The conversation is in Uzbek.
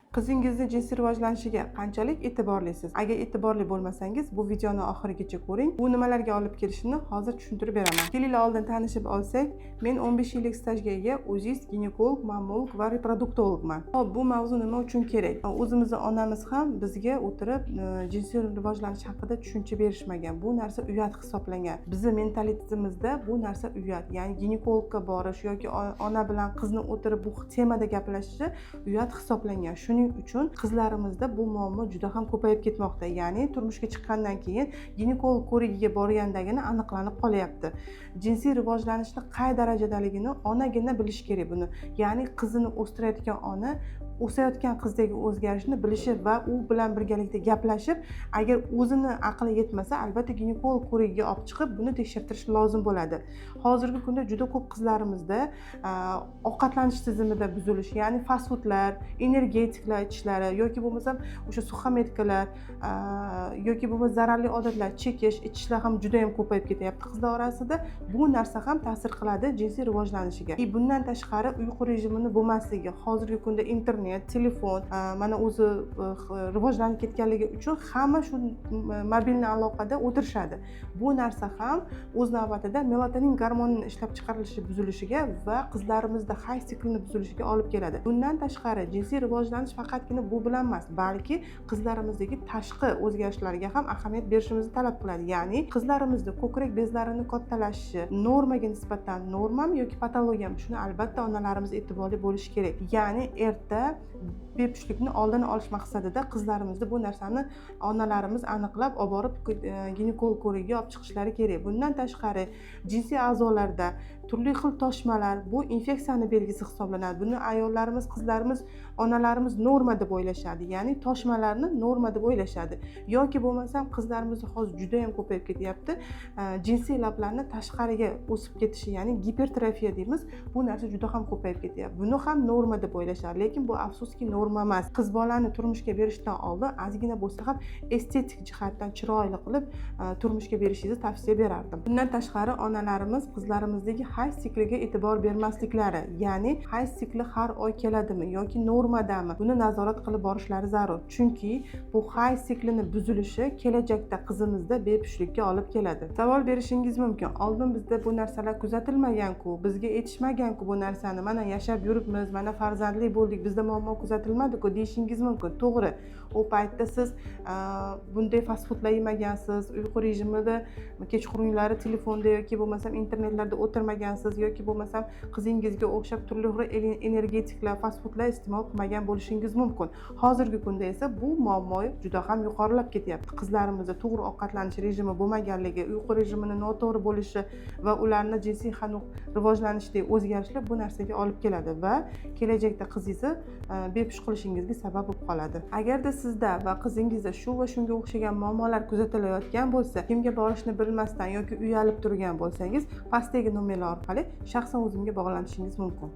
Qizingizni jinsiy rivojlanishiga qanchalik e'tiborlisiz? Agar e'tiborli bo'lmasangiz, bu videoni oxirigacha ko'ring. Bu nimalarga olib kelishini hozir tushuntirib beraman. Kelinglar oldin tanishib olsak, men 15 yillik stajga ega o'zist, ginekolog, mammolog va reproduktologman. Hop, bu mavzu nima uchun kerak? O'zimizning onamiz ham bizga o'tirib jinsiy rivojlanish haqida tushuncha berishmagan. Bu narsa uyat hisoblangan. Bizning mentalitetimizda bu narsa uyat. Ya'ni ginekologga borish yoki ona bilan qizni o'tirib bu temada gaplashishi uyat hisoblangan. Shuning uchun qizlarimizda bu muammo juda ham ko'payib ketmoqda. Ya'ni turmushga chiqqandan keyin ginekolog ko'rigiga borgandagina aniqlanib qolyapti. Jinsiy rivojlanishni qay darajadaligini onagina bilish kerak buni. Ya'ni qizini o'stirayotgan ona o'sayotgan qizdagi o'zgarishni bilishi va u bilan birgalikda gaplashib, agar o'zini aqli yetmasa, albatta ginekolog ko'rigiga olib chiqib, buni tekshirtirish lozim bo'ladi. Hozirgi kunda juda ko'p qizlarimizda ovqatlanish tizimida buzilish, ya'ni fast foodlar, energetiklar ichishlari yoki bo'lmasa o'sha suxametkalar yoki bo'lmasa zararli odatlar chekish, ichishlar ham juda ham ko'payib ketyapti qizlar orasida. Bu narsa ham ta'sir qiladi jinsiy rivojlanishiga. Bundan tashqari uyqu rejimini bo'lmasligi, hozirgi kunda internet, telefon mana o'zi rivojlanib ketganligi uchun hamma shu mobilni aloqada o'tirishadi. Bu narsa ham o'z navbatida melatonin gormonining ishlab chiqarilishi buzilishiga va qizlarimizda hay siklini buzilishiga olib keladi. Bundan tashqari jinsiy rivojlanish faqatgina bu bilan emas, balki qizlarimizdagi tashqi o'zgarishlarga ham ahamiyat berishimizni talab qiladi. Ya'ni qizlarimizda ko'krak bezlarining kattalashishi normaga nisbatan normami yoki patologiyami, shuni albatta onalarimiz e'tiborli bo'lishi kerak. Ya'ni erta bepushtlikni oldini olish maqsadida qizlarimizda bu narsani onalarimiz aniqlab olib borib ginekolog ko'rigiga olib chiqishlari kerak. Bundan tashqari jinsiy a'zolarda turli xil toshmalar bu infeksiyani belgisi hisoblanadi. Buni ayollarimiz, qizlarimiz, onalarimiz norma deb o'ylashadi. Ya'ni toshmalarni norma deb o'ylashadi. Yoki bo'lmasam qizlarimizda hozir juda ham ko'payib ketyapti. Jinsiy lablarni tashqariga o'sib ketishi, ya'ni gipertrofiya deymiz. Bu narsa juda ham ko'payib ketyapti. Buni ham norma deb o'ylashadi, lekin bu afsuski norma emas. Qiz bolani turmushga berishdan oldin ozgina bo'lsa ham estetik jihatdan chiroyli qilib turmushga berishingizni tavsiya berardim. Bundan tashqari onalarimiz qizlarimizdagi hay sikliga e'tibor bermasliklari, ya'ni hay sikli har oy keladimi yoki normadami, buni nazorat qilib borishlari zarur. Chunki bu hay siklini buzilishi kelajakda qizimizda bepushtlikka olib keladi. Savol berishingiz mumkin. Oldin bizda bu narsalar kuzatilmagan-ku, bizga aytishmagan-ku bu narsani. Mana yashab yuribmiz, mana farzandli bo'ldik, bizda muammo kuzatilmadi-ku deyishingiz mumkin. To'g'ri. U paytda siz bunday fast foodlar yemagansiz, uyqu rejimida kechqurunlari telefonda yoki bo'lmasam internetlarda o'tirmagansiz yoki bo'lmasam qizingizga o'xshab turli xil energetiklar, fast foodlar iste'mol qilmagan bo'lishingiz mumkin. Hozirgi kunda esa bu muammo juda ham yuqorilab ketyapti. Qizlarimizda to'g'ri ovqatlanish rejimi bo'lmaganligi, uyqu rejimini noto'g'ri bo'lishi va ularni jinsiy rivojlanishdagi o'zgarishlar bu narsaga olib keladi va kelajakda qizingizni bepush qilishingizga sabab bo'lib qoladi. Agarda sizda va qizingizda shu va shunga o'xshagan muammolar kuzatilayotgan bo'lsa, kimga borishni bilmasdan yoki uyalib turgan bo'lsangiz, pastdagi nomerlar orqali shaxsan o'zimga bog'lanishingiz mumkin.